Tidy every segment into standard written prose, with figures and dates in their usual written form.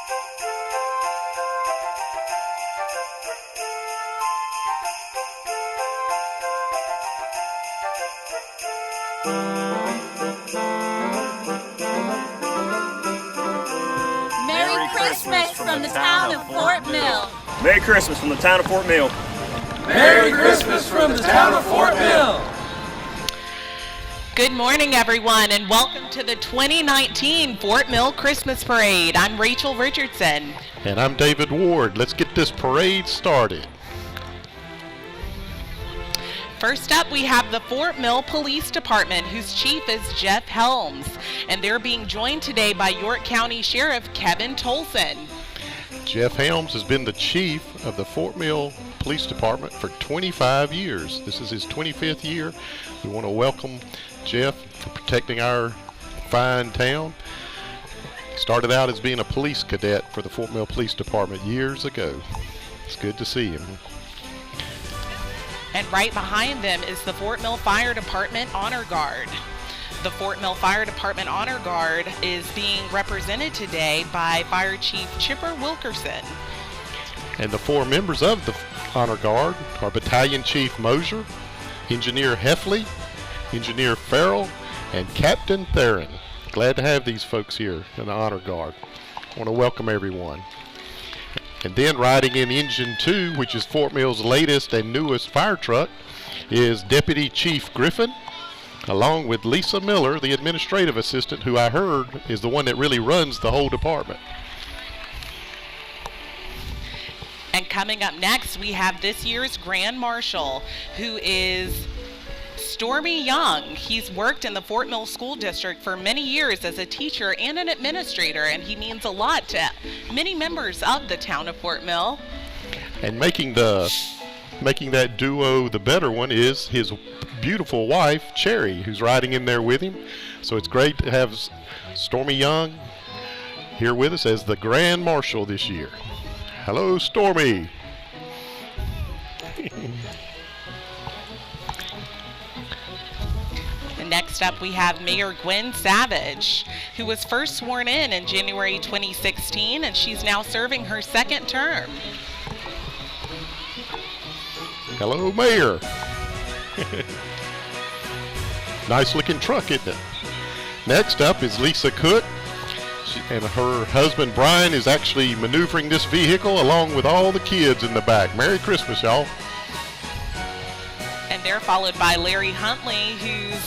Merry Christmas from the town of Fort Mill. Merry Christmas from the town of Fort Mill. Merry Christmas from the town of Fort Mill. Good morning, everyone, and welcome to the 2019 Fort Mill Christmas Parade. I'm Rachel Richardson. And I'm David Ward. Let's get this parade started. First up, we have the Fort Mill Police Department, whose chief is Jeff Helms, and they're being joined today by York County Sheriff Kevin Tolson. Jeff Helms has been the chief of the Fort Mill Police Department for 25 years. This is his 25th year. We want to welcome Jeff for protecting our fine town. He started out as being a police cadet for the Fort Mill Police Department years ago. It's good to see him. And right behind them is the Fort Mill Fire Department Honor Guard. The Fort Mill Fire Department Honor Guard is being represented today by Fire Chief Chipper Wilkerson. And the four members of the Honor Guard are Battalion Chief Mosier, Engineer Heffley, Engineer Farrell, and Captain Theron. Glad to have these folks here in the Honor Guard. I want to welcome everyone. And then riding in Engine 2, which is Fort Mill's latest and newest fire truck, is Deputy Chief Griffin, along with Lisa Miller, the administrative assistant, who I heard is the one that really runs the whole department. And coming up next, we have this year's Grand Marshal, who is Stormy Young. He's worked in the Fort Mill School District for many years as a teacher and an administrator, and he means a lot to many members of the town of Fort Mill. And making that duo the better one is his beautiful wife, Cherry, who's riding in there with him. So it's great to have Stormy Young here with us as the Grand Marshal this year. Hello, Stormy. Next up, we have Mayor Gwen Savage, who was first sworn in January 2016, and she's now serving her second term. Hello, Mayor. Nice looking truck, isn't it? Next up is Lisa Cook, and her husband Brian is actually maneuvering this vehicle along with all the kids in the back. Merry Christmas, y'all. And they're followed by Larry Huntley, who's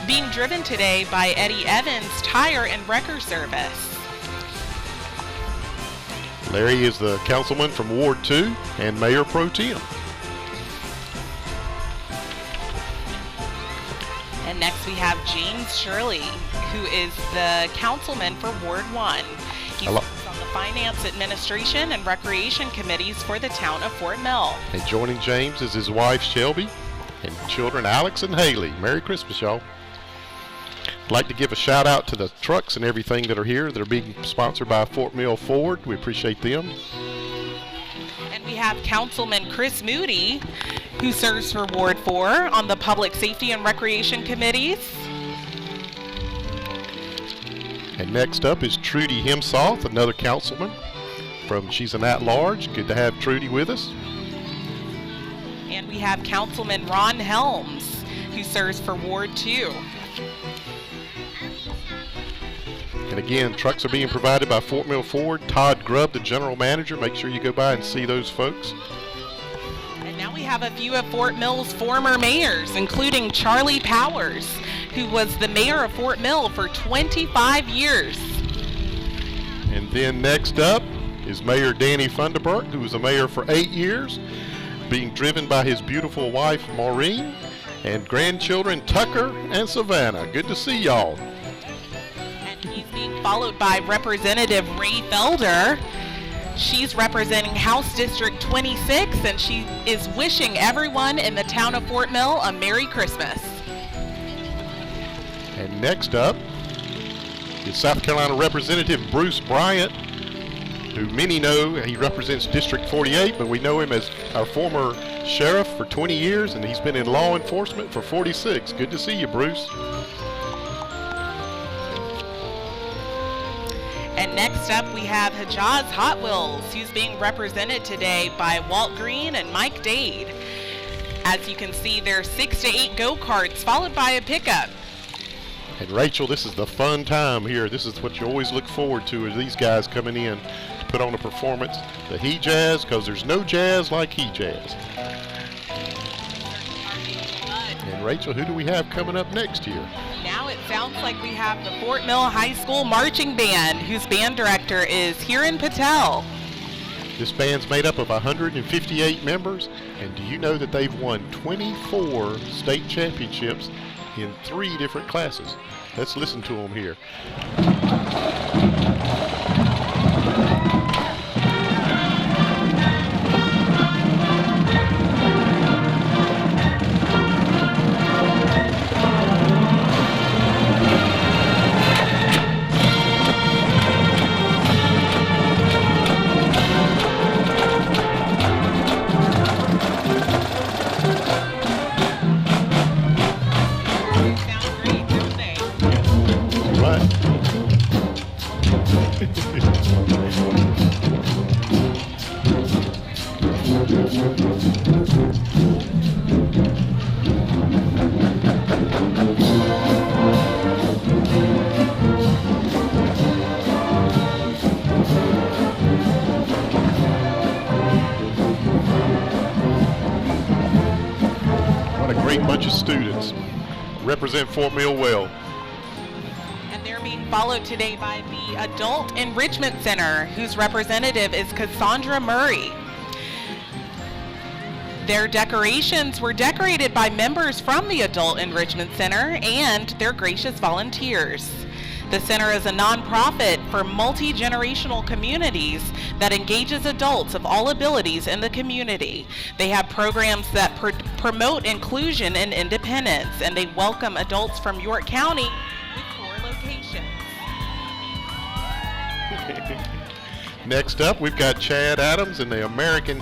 being driven today by Eddie Evans Tire and Wrecker Service. Larry is the councilman from Ward 2 and Mayor Pro Tem. And next we have James Shirley, who is the councilman for Ward 1. He's on the Finance Administration and Recreation Committees for the town of Fort Mill. And joining James is his wife Shelby and children Alex and Haley. Merry Christmas, y'all. I'd like to give a shout out to the trucks and everything that are here. They're being sponsored by Fort Mill Ford. We appreciate them. And we have Councilman Chris Moody, who serves for Ward 4 on the Public Safety and Recreation Committees. And next up is Trudy Hemsoth, another councilman. She's an at-large. Good to have Trudy with us. And we have Councilman Ron Helms, who serves for Ward 2. And again, trucks are being provided by Fort Mill Ford. Todd Grubb, the general manager. Make sure you go by and see those folks. And now we have a few of Fort Mill's former mayors, including Charlie Powers, who was the mayor of Fort Mill for 25 years. And then next up is Mayor Danny Funderburk, who was the mayor for 8 years, being driven by his beautiful wife, Maureen, and grandchildren, Tucker and Savannah. Good to see y'all. He's being followed by Representative Ray Felder. She's representing House District 26, and she is wishing everyone in the town of Fort Mill a Merry Christmas. And next up is South Carolina Representative Bruce Bryant, who many know he represents District 48, but we know him as our former sheriff for 20 years, and he's been in law enforcement for 46. Good to see you, Bruce. And next up, we have Hijaz Hot Wheels, who's being represented today by Walt Green and Mike Dade. As you can see, there are 6 to 8 go-karts, followed by a pickup. And Rachel, this is the fun time here. This is what you always look forward to, is these guys coming in to put on a performance. The He-Jazz, because there's no jazz like He-Jazz. And Rachel, who do we have coming up next year? Now it sounds like we have the Fort Mill High School Marching Band, whose band director is Hiran Patel. This band's made up of 158 members, and do you know that they've won 24 state championships in 3 different classes? Let's listen to them here. Students represent Fort Mill well. And they're being followed today by the Adult Enrichment Center, whose representative is Cassandra Murray. Their decorations were decorated by members from the Adult Enrichment Center and their gracious volunteers. The center is a nonprofit for multi-generational communities that engages adults of all abilities in the community. They have programs that promote inclusion and independence, and they welcome adults from York County with 4 locations. Next up, we've got Chad Adams and the American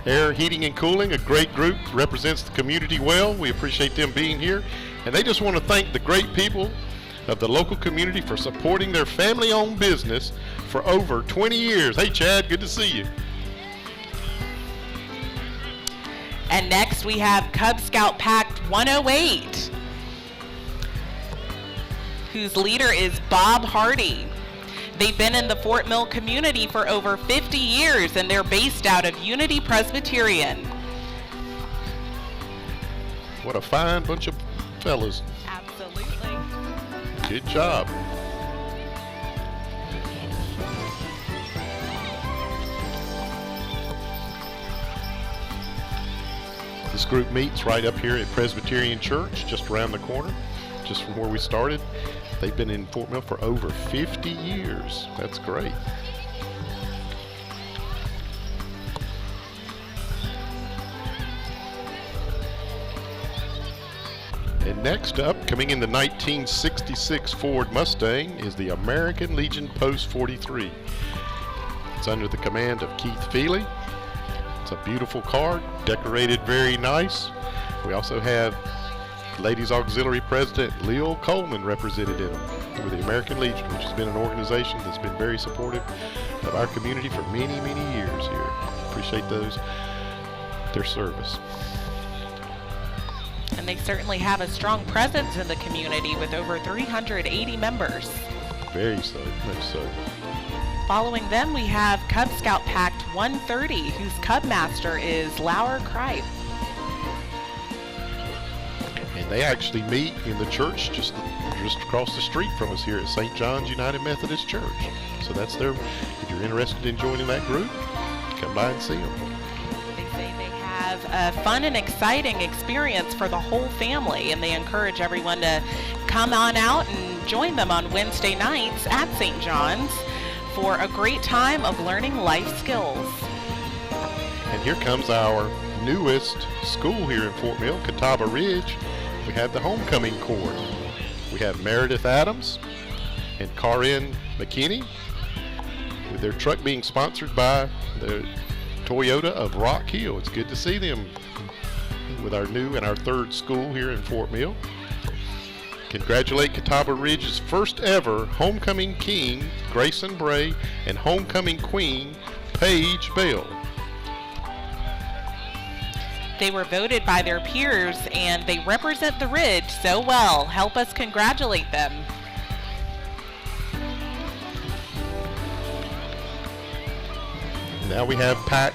Air Heating and Cooling, a great group, represents the community well. We appreciate them being here, and they just want to thank the great people of the local community for supporting their family-owned business for over 20 years. Hey, Chad, good to see you. And next we have Cub Scout Pack 108, whose leader is Bob Hardy. They've been in the Fort Mill community for over 50 years, and they're based out of Unity Presbyterian. What a fine bunch of fellas. Absolutely. Good job. This group meets right up here at Presbyterian Church, just around the corner, just from where we started. They've been in Fort Mill for over 50 years. That's great. And next up, coming in the 1966 Ford Mustang, is the American Legion Post 43. It's under the command of Keith Feely. It's a beautiful car, decorated very nice. We also have Ladies Auxiliary President Leo Coleman represented in them with the American Legion, which has been an organization that's been very supportive of our community for many, many years here. Appreciate their service. And they certainly have a strong presence in the community with over 380 members. Very so, much so. Following them, we have Cub Scout Pack 130, whose Cub Master is Lauer Kripe. And they actually meet in the church just across the street from us here at St. John's United Methodist Church. So that's their, if you're interested in joining that group, come by and see them. They say they have a fun and exciting experience for the whole family, and they encourage everyone to come on out and join them on Wednesday nights at St. John's for a great time of learning life skills. And here comes our newest school here in Fort Mill, Catawba Ridge. We have the homecoming court. We have Meredith Adams and Karin McKinney, with their truck being sponsored by the Toyota of Rock Hill. It's good to see them with our new and our third school here in Fort Mill. congratulate Catawba Ridge's first ever Homecoming King, Grayson Bray, and Homecoming Queen, Paige Bell. They were voted by their peers and they represent the Ridge so well. Help us congratulate them. Now we have Pack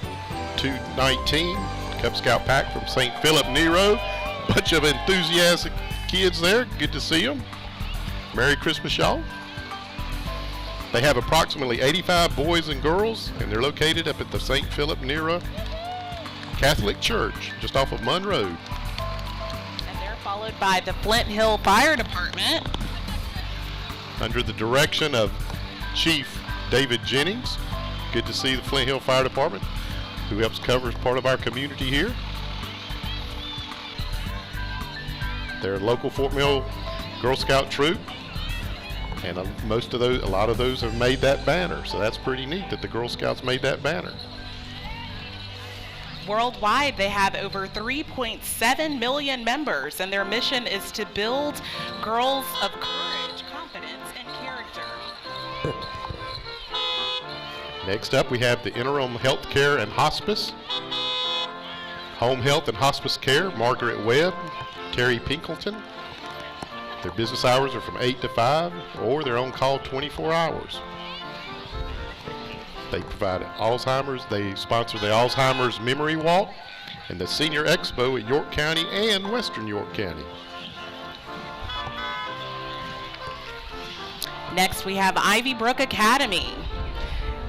219, Cub Scout Pack from St. Philip Nero. Bunch of enthusiastic kids there. Good to see them. Merry Christmas, y'all. They have approximately 85 boys and girls, and they're located up at the St. Philip Nero Catholic Church, just off of Munn Road. And they're followed by the Flint Hill Fire Department. Under the direction of Chief David Jennings. Good to see the Flint Hill Fire Department, who helps cover as part of our community here. They're a local Fort Mill Girl Scout troop, and a lot of those have made that banner, so that's pretty neat that the Girl Scouts made that banner. Worldwide, they have over 3.7 million members, and their mission is to build girls of courage, confidence, and character. Next up, we have the Interim Health Care and Hospice, Home Health and Hospice Care, Margaret Webb, Terry Pinkleton. Their business hours are from 8 to 5, or they're on call 24 hours. They provide Alzheimer's. They sponsor the Alzheimer's Memory Walk and the Senior Expo at York County and Western York County. Next, we have Ivy Brook Academy,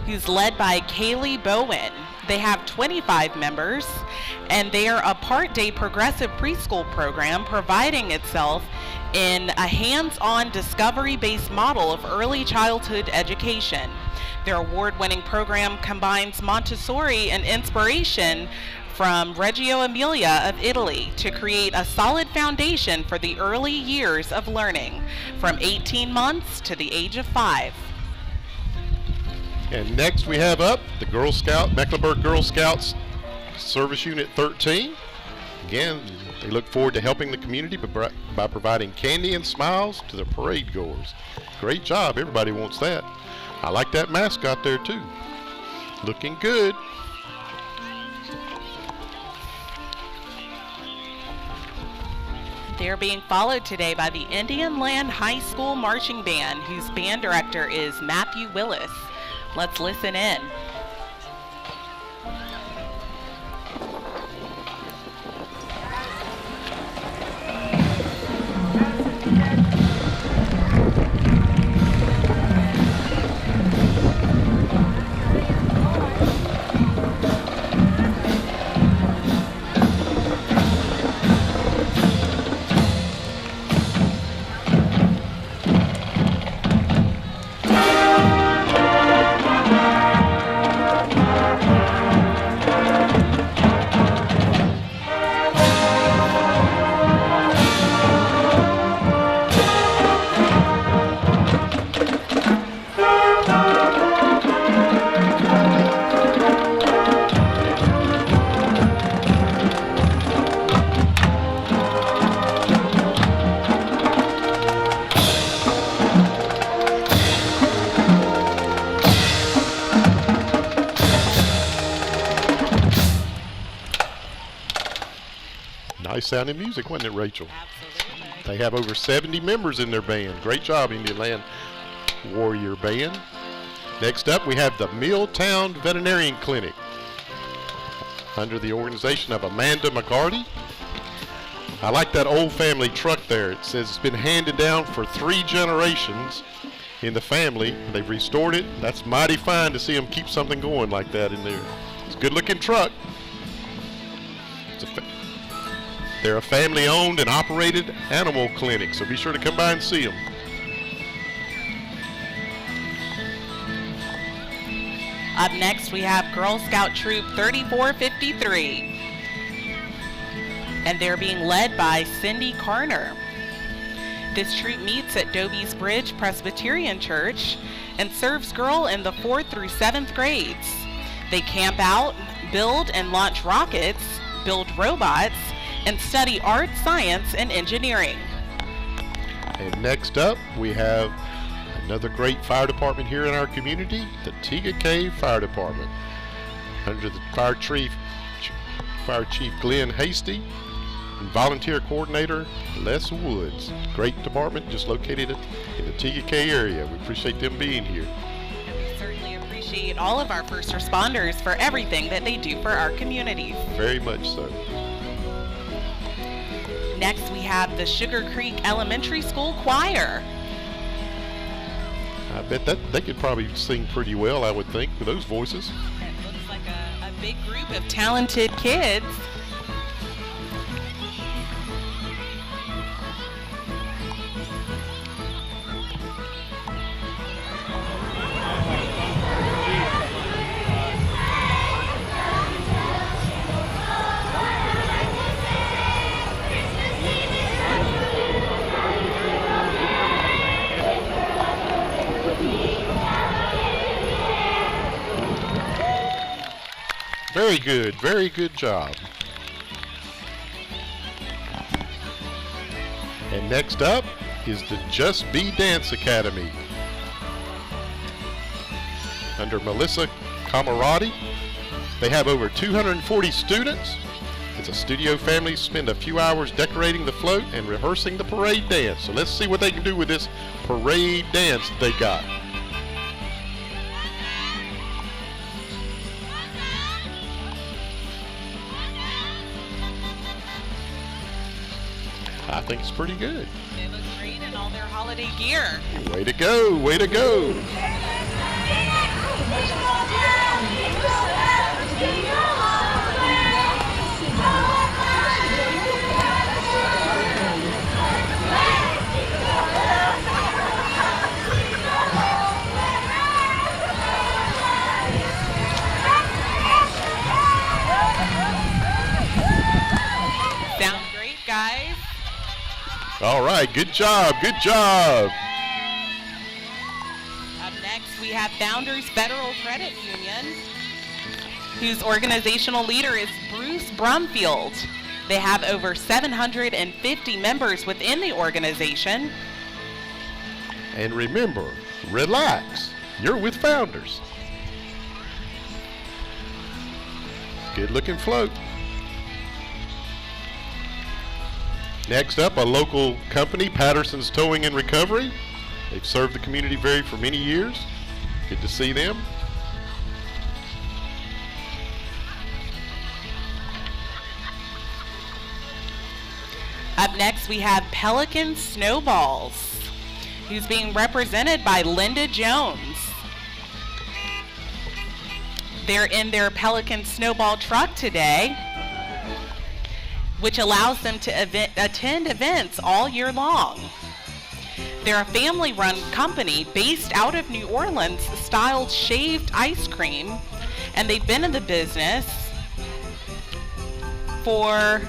who's led by Kaylee Bowen. They have 25 members, and they are a part-day progressive preschool program providing itself in a hands-on discovery-based model of early childhood education. Their award-winning program combines Montessori and inspiration from Reggio Emilia of Italy to create a solid foundation for the early years of learning, from 18 months to the age of 5. And next we have up the Girl Scout, Mecklenburg Girl Scouts Service Unit 13. Again, they look forward to helping the community by providing candy and smiles to the parade goers. Great job, everybody wants that. I like that mascot there too. Looking good. They're being followed today by the Indian Land High School Marching Band, whose band director is Matthew Willis. Let's listen in. Nice sounding music, wasn't it, Rachel? Absolutely. They have over 70 members in their band. Great job, Indian Land Warrior Band. Next up, we have the Milltown Veterinary Clinic under the organization of Amanda McCarty. I like that old family truck there. It says it's been handed down for 3 generations in the family. They've restored it. That's mighty fine to see them keep something going like that in there. It's a good looking truck. They're a family-owned and operated animal clinic, so be sure to come by and see them. Up next, we have Girl Scout Troop 3453, and they're being led by Cindy Carner. This troop meets at Dobys Bridge Presbyterian Church and serves girls in the 4th through 7th grades. They camp out, build and launch rockets, build robots, and study art, science, and engineering. And next up, we have another great fire department here in our community, the Tega Fire Department, under the Fire Chief Glenn Hasty and Volunteer Coordinator Les Woods. Great department, just located in the Tega area. We appreciate them being here. And we certainly appreciate all of our first responders for everything that they do for our communities. Very much so. Next, we have the Sugar Creek Elementary School Choir. I bet that they could probably sing pretty well, I would think, with those voices. It looks like a big group of talented kids. Very good job. And next up is the Just Be Dance Academy. Under Melissa Camarati, they have over 240 students. It's a studio family, spend a few hours decorating the float and rehearsing the parade dance. So let's see what they can do with this parade dance they got. I think it's pretty good. They look great in all their holiday gear. Way to go, way to go. Sounds great, guys. All right, good job, good job. Up next, we have Founders Federal Credit Union, whose organizational leader is Bruce Brumfield. They have over 750 members within the organization. And remember, relax. You're with Founders. Good looking float. Next up, a local company, Patterson's Towing and Recovery. They've served the community for many years. Good to see them. Up next, we have Pelican Snoballs, who's being represented by Linda Jones. They're in their Pelican Snowball truck today, which allows them to attend events all year long. They're a family-run company based out of New Orleans, styled shaved ice cream, and they've been in the business for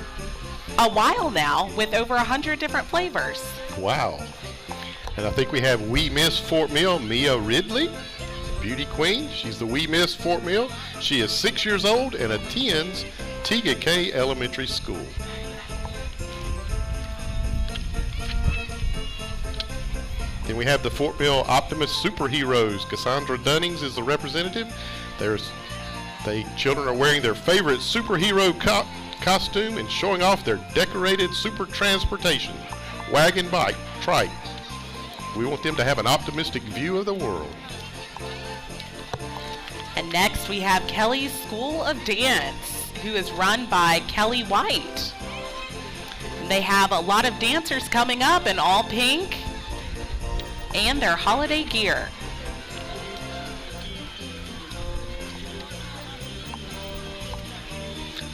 a while now with over 100 different flavors. Wow. And I think we have Wee Miss Fort Mill, Mia Ridley, beauty queen. She's the Wee Miss Fort Mill. She is 6 years old and attends Tega K Elementary School. Then we have the Fort Mill Optimus Superheroes. Cassandra Dunnings is the representative. Children are wearing their favorite superhero costume and showing off their decorated super transportation, wagon, bike, trike. We want them to have an optimistic view of the world. And next we have Kelly's School of Dance, who is run by Kelly White. They have a lot of dancers coming up in all pink and their holiday gear.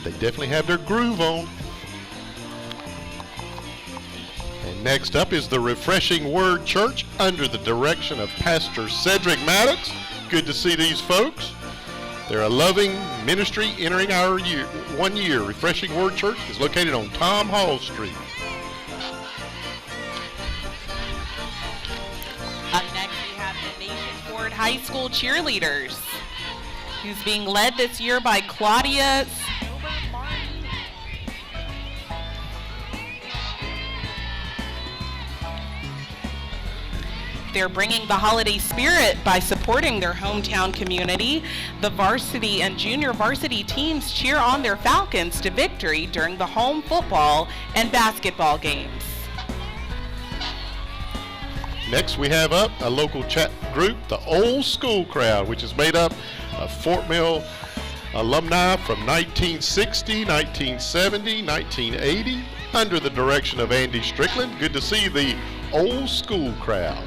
They definitely have their groove on. And next up is the Refreshing Word Church under the direction of Pastor Cedric Maddox. Good to see these folks. They're a loving ministry entering our 1 year. Refreshing Word Church is located on Tom Hall Street. Up next we have the Nation Ford High School cheerleaders, who's being led this year by Claudia they're bringing the holiday spirit by supporting their hometown community. The varsity and junior varsity teams cheer on their Falcons to victory during the home football and basketball games. Next, we have up a local chat group, the Old School Crowd, which is made up of Fort Mill alumni from 1960, 1970, 1980, under the direction of Andy Strickland. Good to see the Old School Crowd.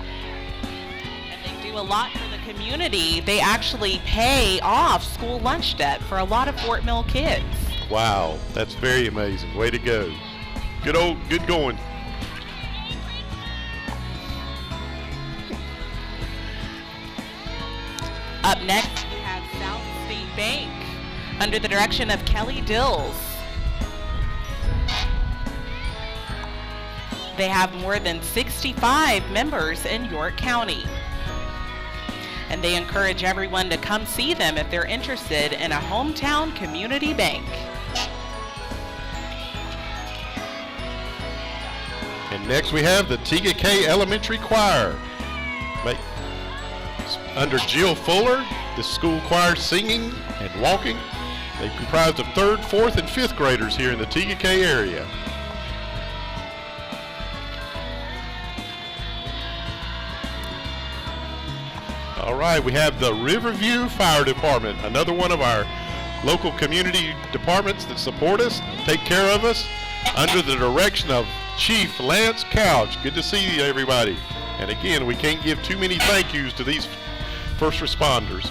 And they do a lot for the community. They actually pay off school lunch debt for a lot of Fort Mill kids. Wow, that's very amazing. Way to go. Good going. Up next, we have South State Bank under the direction of Kelly Dills. They have more than 65 members in York County. And they encourage everyone to come see them if they're interested in a hometown community bank. And next we have the Tega K Elementary Choir. Under Jill Fuller, the school choir singing and walking. They comprise of 3rd, 4th, and 5th graders here in the Tega K area. All right, we have the Riverview Fire Department, another one of our local community departments that support us, take care of us, under the direction of Chief Lance Couch. Good to see you, everybody. And again, we can't give too many thank yous to these first responders.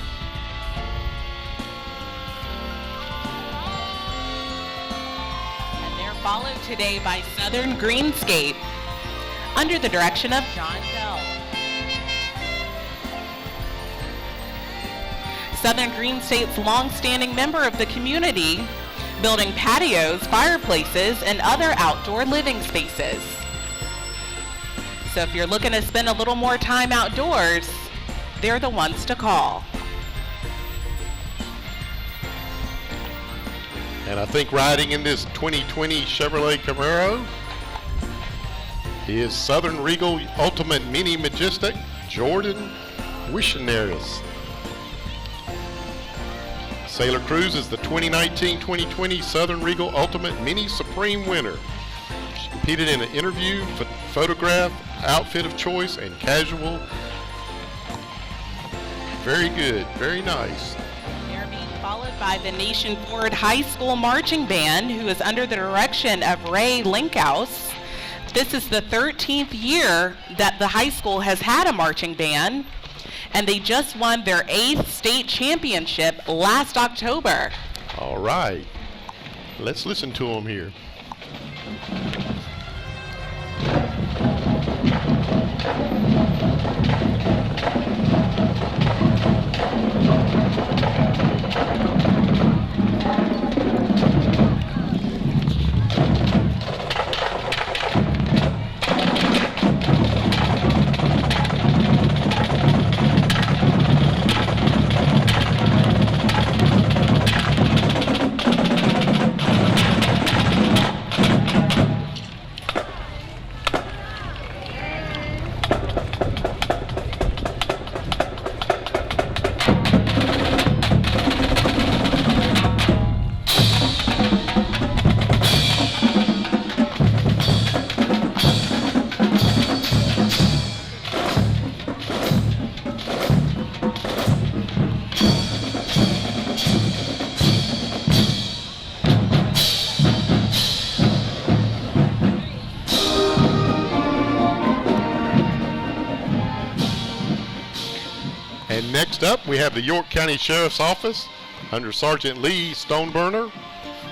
And they're followed today by Southern Greenscape under the direction of John Bell. Southern Greenscape's long-standing member of the community, building patios, fireplaces, and other outdoor living spaces. So if you're looking to spend a little more time outdoors, they're the ones to call. And I think riding in this 2020 Chevrolet Camaro is Southern Regal Ultimate Mini Majestic Jordan Wishenaris. Sailor Cruz is the 2019-2020 Southern Regal Ultimate Mini Supreme winner. She competed in an interview, photograph, outfit of choice, and casual. Very good, very nice. They're being followed by the Nation Ford High School Marching Band, who is under the direction of Ray Linkhouse. This is the 13th year that the high school has had a marching band, and they just won their 8th state championship last October. All right, let's listen to them here. Next up, we have the York County Sheriff's Office under Sergeant Lee Stoneburner.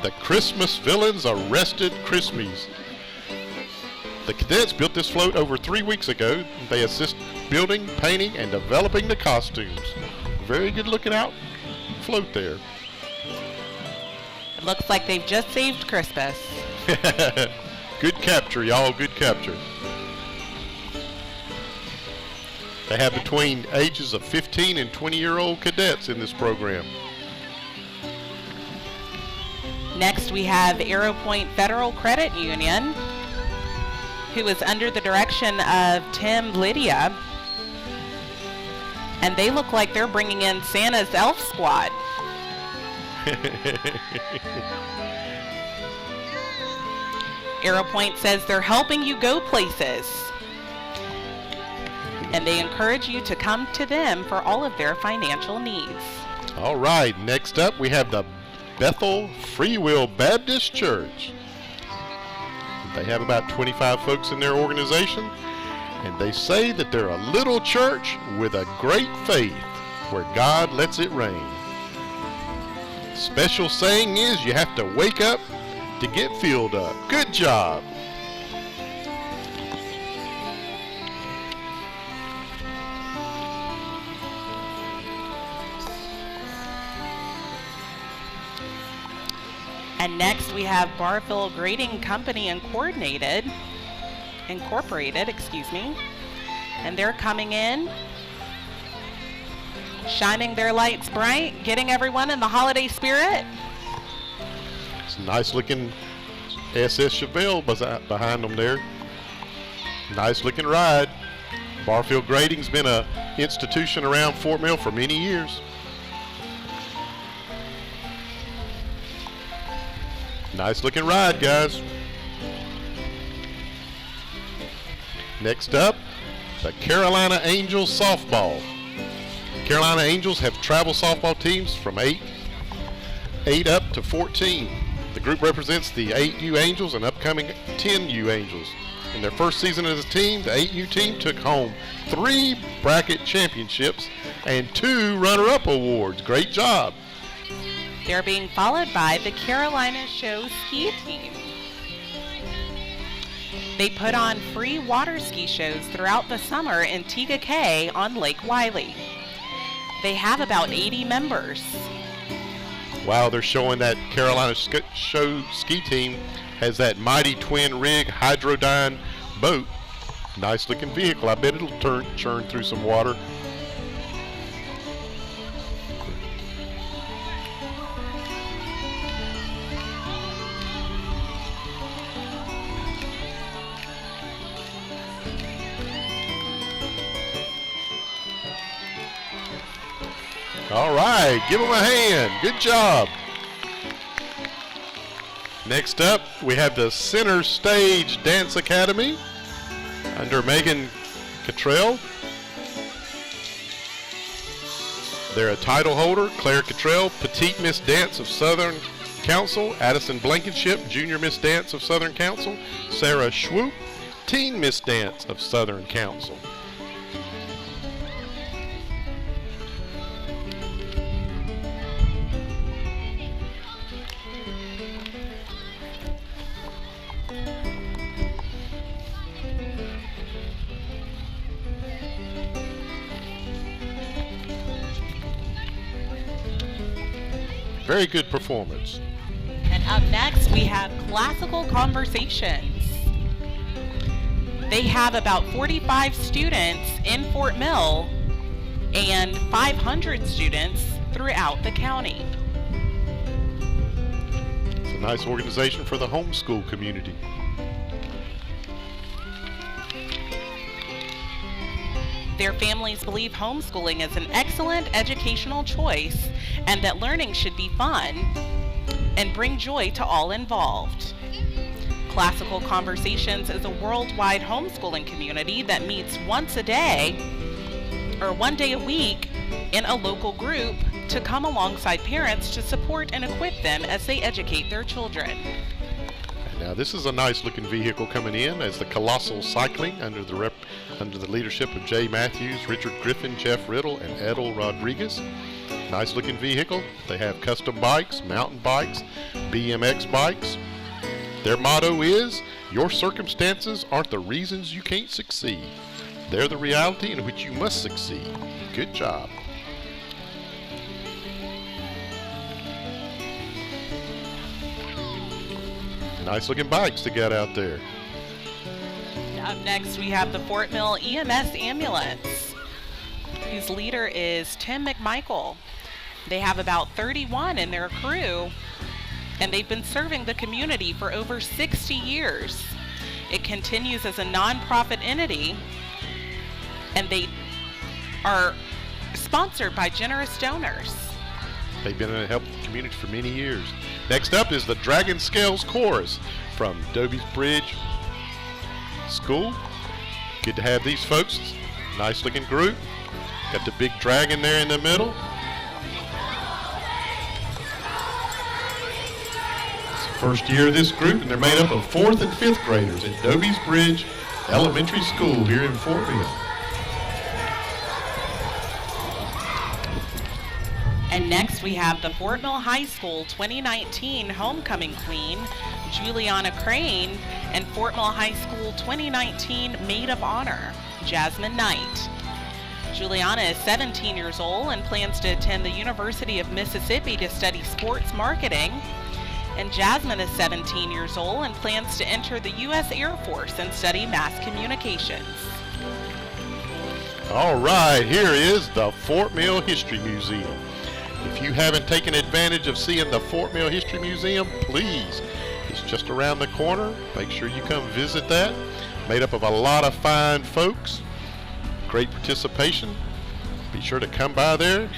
The Christmas Villains Arrested Christmas. The cadets built this float over 3 weeks ago. They assist building, painting, and developing the costumes. Very good looking out float there. It looks like they've just saved Christmas. Good capture, y'all, good capture. They have between ages of 15 and 20-year-old cadets in this program. Next, we have Arrow Point Federal Credit Union, who is under the direction of Tim Lydia. And they look like they're bringing in Santa's elf squad. Arrow Point says they're helping you go places. And they encourage you to come to them for all of their financial needs. All right, next up we have the Bethel Free Will Baptist Church. They have about 25 folks in their organization, and they say that they're a little church with a great faith where God lets it rain. Special saying is you have to wake up to get filled up. Good job. And next we have Barfield Grading Company Incorporated, and they're coming in, shining their lights bright, getting everyone in the holiday spirit. It's a nice looking SS Chevelle behind them there. Nice looking ride. Barfield Grading's been an institution around Fort Mill for many years. Nice looking ride, guys. Next up, the Carolina Angels softball. Carolina Angels have travel softball teams from 8 up to 14. The group represents the 8U Angels and upcoming 10U Angels. In their first season as a team, the 8U team took home 3 bracket championships and 2 runner-up awards. Great job. They're being followed by the Carolina Show ski team. They put on free water ski shows throughout the summer in Tega Cay on Lake Wylie. They have about 80 members. Wow, they're showing that Carolina Show ski team has that mighty twin rig Hydrodyne boat. Nice looking vehicle. I bet it'll churn through some water. All right, give them a hand. Good job. Next up, we have the Center Stage Dance Academy under Megan Cottrell. They're a title holder, Claire Cottrell, Petite Miss Dance of Southern Council, Addison Blankenship, Junior Miss Dance of Southern Council, Sarah Schwoop, Teen Miss Dance of Southern Council. Very good performance. And up next, we have Classical Conversations. They have about 45 students in Fort Mill and 500 students throughout the county. It's a nice organization for the homeschool community. Their families believe homeschooling is an excellent educational choice and that learning should be fun and bring joy to all involved. Classical Conversations is a worldwide homeschooling community that meets once a day or one day a week in a local group to come alongside parents to support and equip them as they educate their children. Now this is a nice looking vehicle coming in as the Colossal Cycling under the leadership of Jay Matthews, Richard Griffin, Jeff Riddle, and Edel Rodriguez. Nice looking vehicle. They have custom bikes, mountain bikes, BMX bikes. Their motto is, your circumstances aren't the reasons you can't succeed. They're the reality in which you must succeed. Good job. Nice looking bikes to get out there. Up next, we have the Fort Mill EMS ambulance, whose leader is Tim McMichael. They have about 31 in their crew, and they've been serving the community for over 60 years. It continues as a nonprofit entity, and they are sponsored by generous donors. They've been in help the community for many years. Next up is the Dragon Scales Chorus from Dobys Bridge School. Good to have these folks. Nice looking group. Got the big dragon there in the middle. It's the first year of this group, and they're made up of 4th and 5th graders at Dobys Bridge Elementary School here in Fort Mill. And next we have the Fort Mill High School 2019 Homecoming Queen, Juliana Crane, and Fort Mill High School 2019 Maid of Honor, Jasmine Knight. Juliana is 17 years old and plans to attend the University of Mississippi to study sports marketing. And Jasmine is 17 years old and plans to enter the U.S. Air Force and study mass communications. All right, here is the Fort Mill History Museum. If you haven't taken advantage of seeing the Fort Mill History Museum, please, it's just around the corner. Make sure you come visit that. Made up of a lot of fine folks. Great participation. Be sure to come by there.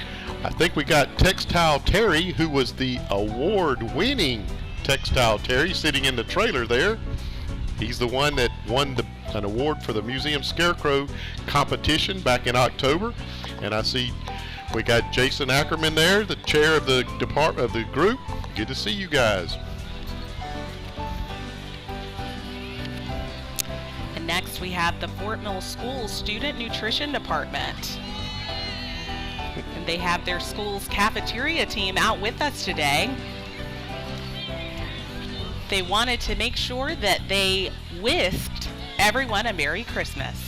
I think we got Textile Terry, who was the award-winning Textile Terry, sitting in the trailer there. He's the one that won an award for the Museum Scarecrow competition back in October. And I see we got Jason Ackerman there, the chair of the department of the group. Good to see you guys. And next we have the Fort Mill School Student Nutrition Department. And they have their school's cafeteria team out with us today. They wanted to make sure that they wished everyone a Merry Christmas.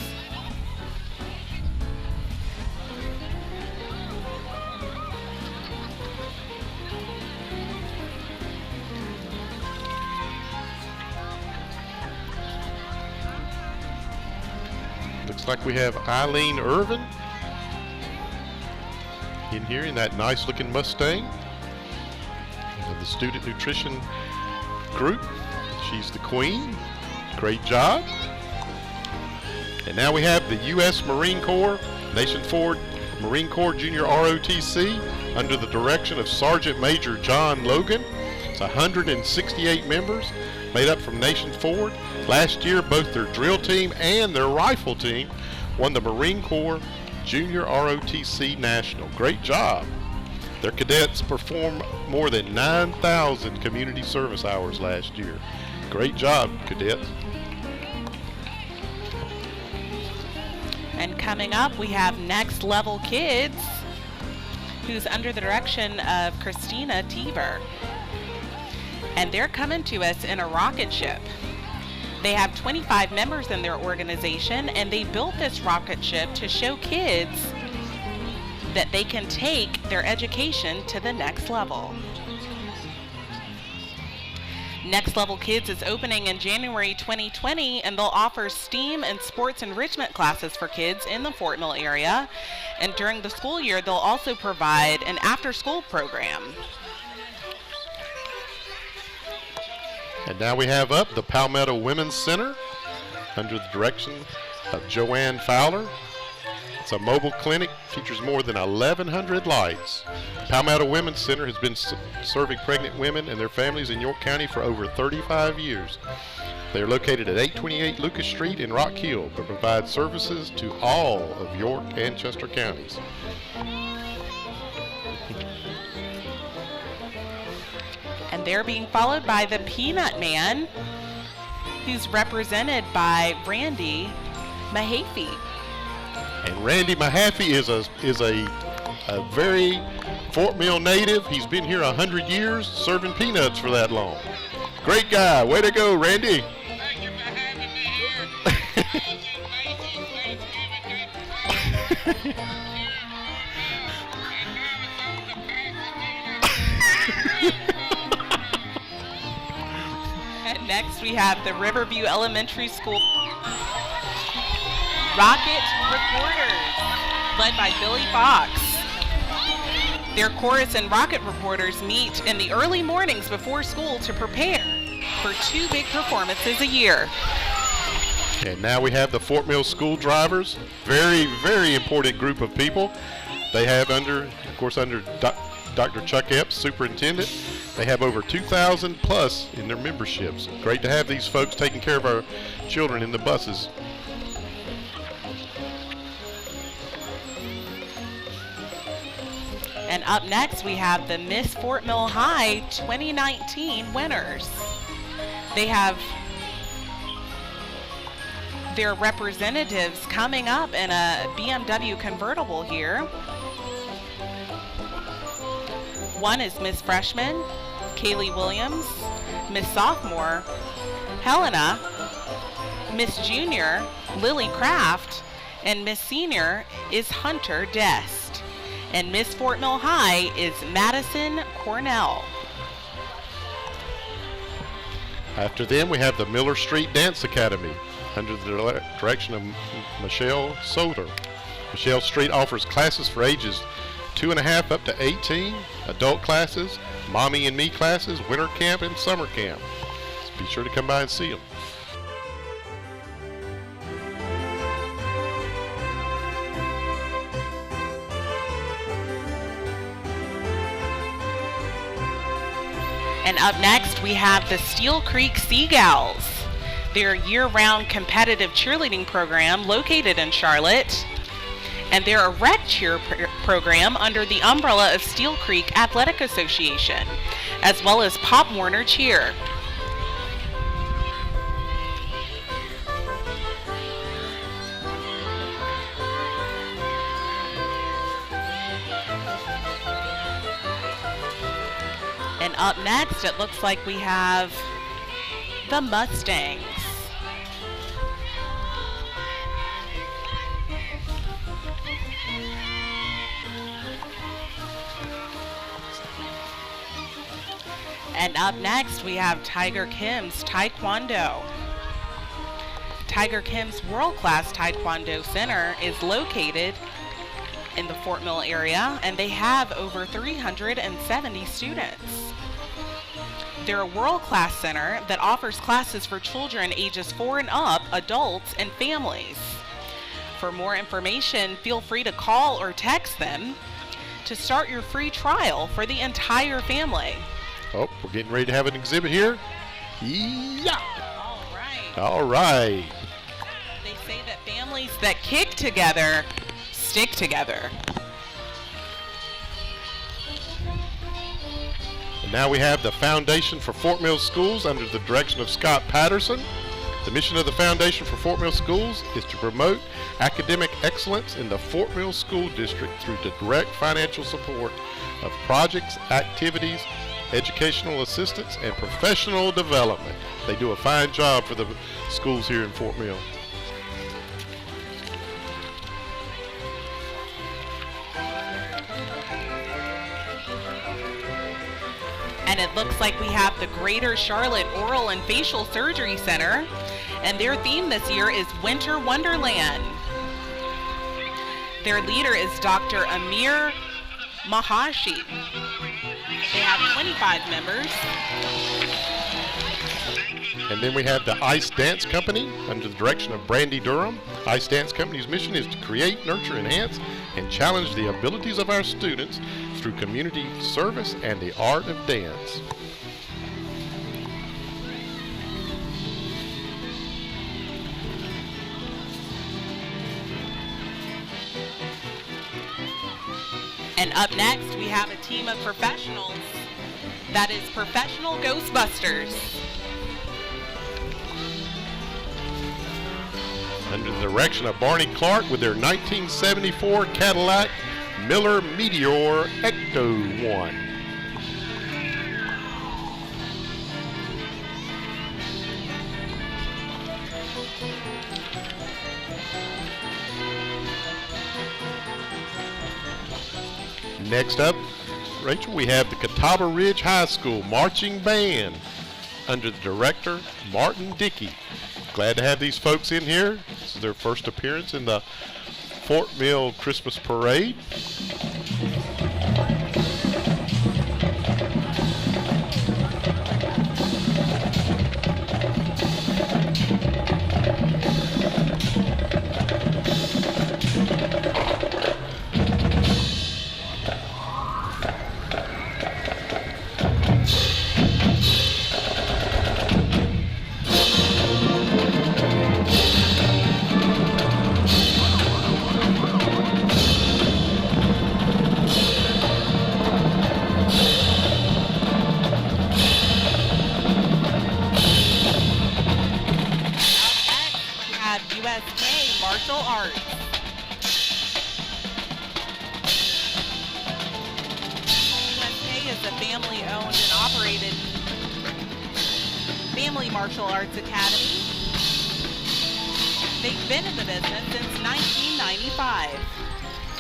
Looks like we have Eileen Irvin in here in that nice looking Mustang of the student nutrition group. She's the queen. Great job. And now we have the U.S. Marine Corps, Nation Forward Marine Corps Junior ROTC under the direction of Sergeant Major John Logan. It's 168 members made up from Nation Forward. Last year, both their drill team and their rifle team won the Marine Corps Junior ROTC National. Great job. Their cadets performed more than 9,000 community service hours last year. Great job, cadets. And coming up, we have Next Level Kidz, who's under the direction of Christina Teever. And they're coming to us in a rocket ship. They have 25 members in their organization, and they built this rocket ship to show kids that they can take their education to the next level. Next Level Kidz is opening in January 2020, and they'll offer STEAM and sports enrichment classes for kids in the Fort Mill area. And during the school year, they'll also provide an after-school program. And now we have up the Palmetto Women's Center under the direction of Joanne Fowler. It's a mobile clinic, features more than 1,100 lights. Palmetto Women's Center has been serving pregnant women and their families in York County for over 35 years. They are located at 828 Lucas Street in Rock Hill, but provide services to all of York and Chester counties. And they're being followed by the Peanut Man, who's represented by Randy Mahaffey. And Randy Mahaffey is a very Fort Mill native. He's been here 100 years, serving peanuts for that long. Great guy. Way to go, Randy. Thank you for having me here. And next we have the Riverview Elementary School Rocket Reporters, led by Billy Fox. Their chorus and rocket reporters meet in the early mornings before school to prepare for 2 big performances a year. And now we have the Fort Mill School Drivers, very, very important group of people. They have under Dr. Chuck Epps, superintendent, they have over 2,000 plus in their memberships. Great to have these folks taking care of our children in the buses. And up next, we have the Miss Fort Mill High 2019 winners. They have their representatives coming up in a BMW convertible here. One is Miss Freshman, Kaylee Williams, Miss Sophomore, Helena, Miss Junior, Lily Kraft, and Miss Senior is Hunter Dest. And Miss Fort Mill High is Madison Cornell. After them, we have the Miller Street Dance Academy under the direction of Michelle Soder. Michelle Street offers classes for ages 2.5 up to 18, adult classes, mommy and me classes, winter camp, and summer camp. So be sure to come by and see them. And up next, we have the Steel Creek Seagulls. They're a year-round competitive cheerleading program located in Charlotte. And they're a rec cheer program under the umbrella of Steel Creek Athletic Association, as well as Pop Warner Cheer. And up next, it looks like we have the Mustangs. And up next, we have Tiger Kim's Taekwondo. Tiger Kim's world-class Taekwondo Center is located in the Fort Mill area, and they have over 370 students. They're a world-class center that offers classes for children ages 4 and up, adults, and families. For more information, feel free to call or text them to start your free trial for the entire family. Oh, we're getting ready to have an exhibit here. Yeah. All right. All right. They say that families that kick together stick together. And now we have the Foundation for Fort Mill Schools under the direction of Scott Patterson. The mission of the Foundation for Fort Mill Schools is to promote academic excellence in the Fort Mill School District through the direct financial support of projects, activities, educational assistance, and professional development. They do a fine job for the schools here in Fort Mill. And it looks like we have the Greater Charlotte Oral and Facial Surgery Center, and their theme this year is Winter Wonderland. Their leader is Dr. Amir Mahashi. They have 25 members. And then we have the Ice Dance Company under the direction of Brandy Durham. Ice Dance Company's mission is to create, nurture, enhance, and challenge the abilities of our students through community service and the art of dance. And up next, we have a team of professionals. That is Professional Ghostbusters. Under the direction of Barney Clark with their 1974 Cadillac Miller Meteor Ecto 1. Next up, Rachel, we have the Catawba Ridge High School Marching Band under the director, Martin Dickey. Glad to have these folks in here. This is their first appearance in the Fort Mill Christmas Parade. is a family-owned and operated family martial arts academy. They've been in the business since 1995.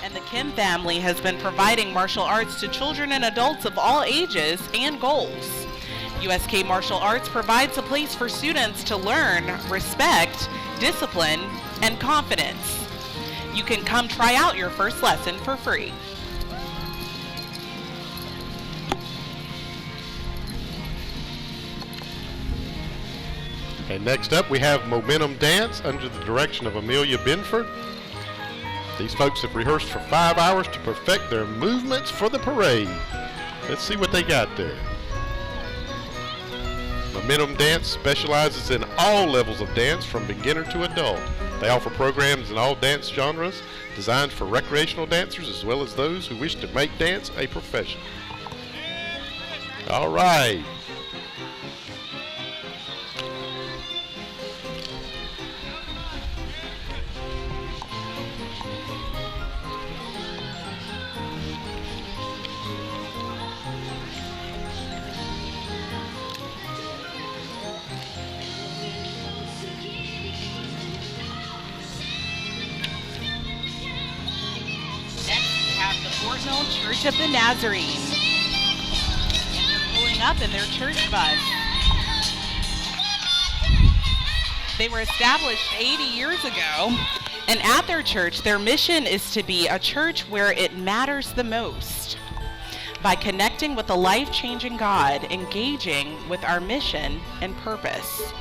And the Kim family has been providing martial arts to children and adults of all ages and goals. USK Martial Arts provides a place for students to learn, respect, discipline, and confidence. You can come try out your first lesson for free. And next up, we have Momentum Dance under the direction of Amelia Binford. These folks have rehearsed for 5 hours to perfect their movements for the parade. Let's see what they got there. Momentum Dance specializes in all levels of dance from beginner to adult. They offer programs in all dance genres designed for recreational dancers as well as those who wish to make dance a profession. All right. Church of the Nazarene. And they're pulling up in their church bus. They were established 80 years ago, and at their church, their mission is to be a church where it matters the most. By connecting with a life-changing God, engaging with our mission and purpose.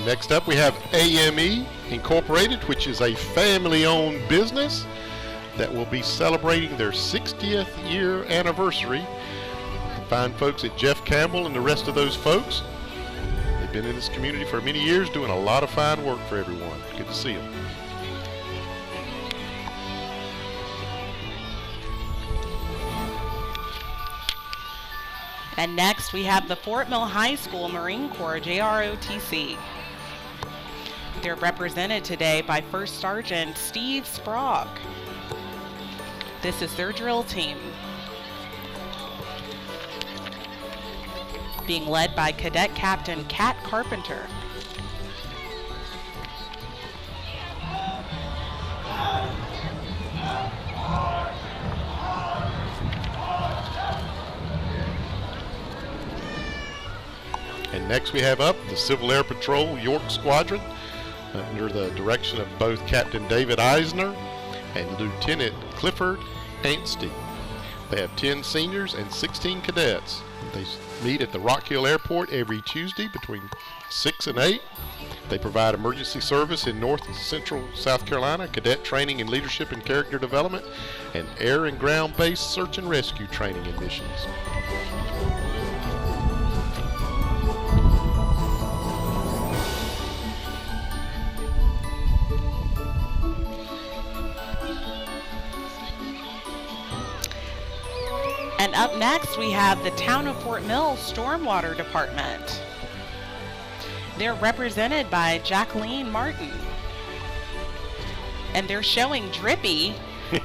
Next up, we have AME Incorporated, which is a family-owned business that will be celebrating their 60th year anniversary. Fine folks at Jeff Campbell and the rest of those folks. They've been in this community for many years doing a lot of fine work for everyone. Good to see them. And next we have the Fort Mill High School Marine Corps JROTC. They're represented today by First Sergeant Steve Sprague. This is their drill team, being led by Cadet Captain Kat Carpenter. And next we have up the Civil Air Patrol York Squadron under the direction of both Captain David Eisner and Lieutenant Clifford Anstey. They have 10 seniors and 16 cadets. They meet at the Rock Hill Airport every Tuesday between 6 and 8. They provide emergency service in North and Central South Carolina, cadet training in leadership and character development, and air and ground-based search and rescue training and missions. And up next, we have the Town of Fort Mill Stormwater Department. They're represented by Jacqueline Martin. And they're showing Drippy,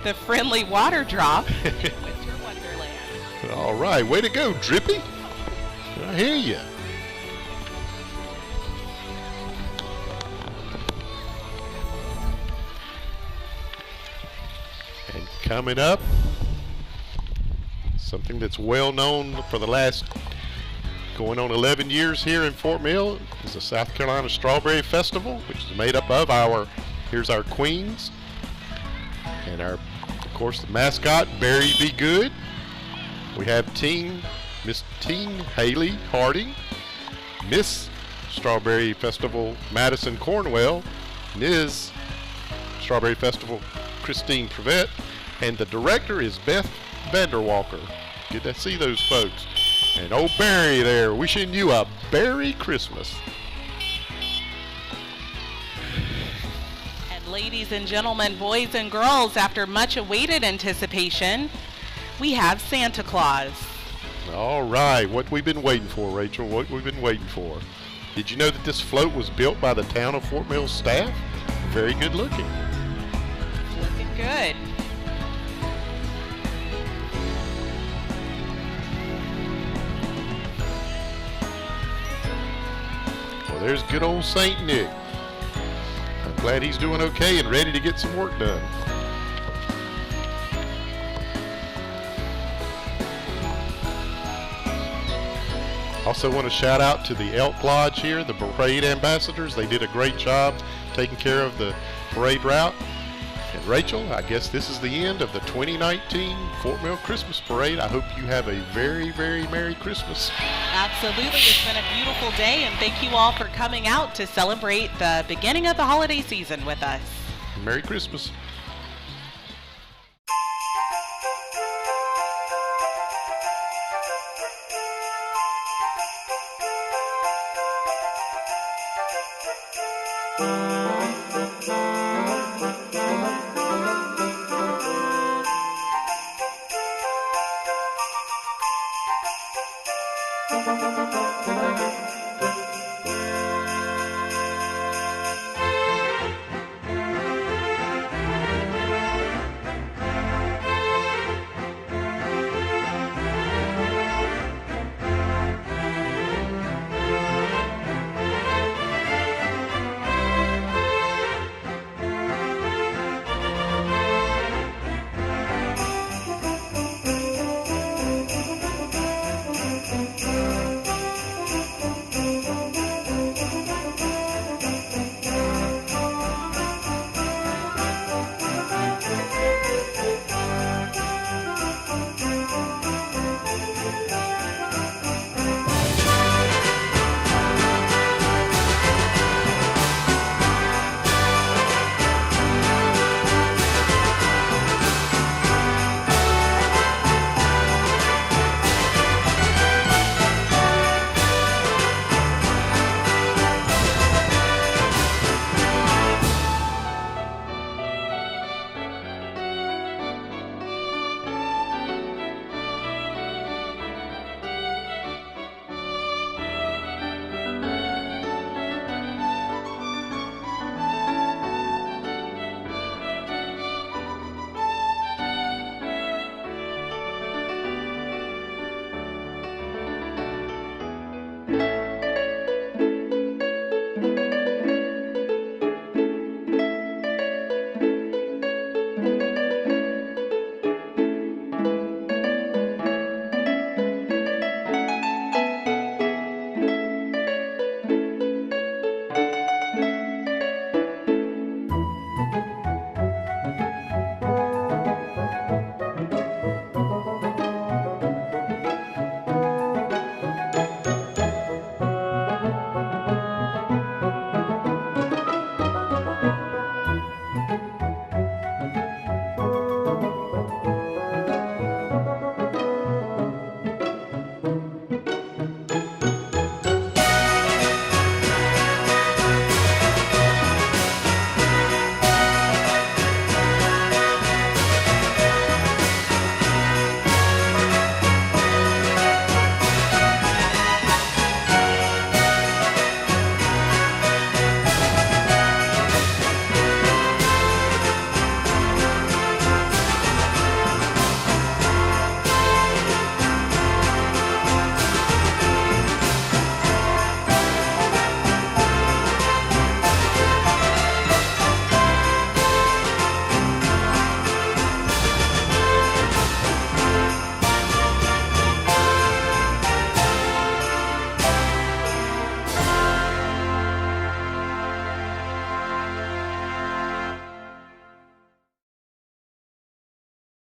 the friendly water drop, with your Wonderland. All right, way to go, Drippy. I hear you. And coming up, something that's well known for the last going on 11 years here in Fort Mill is the South Carolina Strawberry Festival, which is made up of here's our queens, and of course, the mascot, Barry Be Good. We have Miss Teen Haley Harding, Miss Strawberry Festival Madison Cornwell, Ms. Strawberry Festival Christine Prevette, and the director is Beth Vanderwalker. Good to see those folks. And old Barry there, wishing you a Merry Christmas. And ladies and gentlemen, boys and girls, after much awaited anticipation, we have Santa Claus. All right, what we've been waiting for, Rachel, what we've been waiting for. Did you know that this float was built by the Town of Fort Mill staff? Very good looking. Looking good. Well, there's good old St. Nick. I'm glad he's doing okay and ready to get some work done. Also want to shout out to the Elk Lodge here, the parade ambassadors. They did a great job taking care of the parade route. And Rachel, I guess this is the end of the 2019 Fort Mill Christmas Parade. I hope you have a very, very Merry Christmas. Absolutely. It's been a beautiful day, and thank you all for coming out to celebrate the beginning of the holiday season with us. Merry Christmas.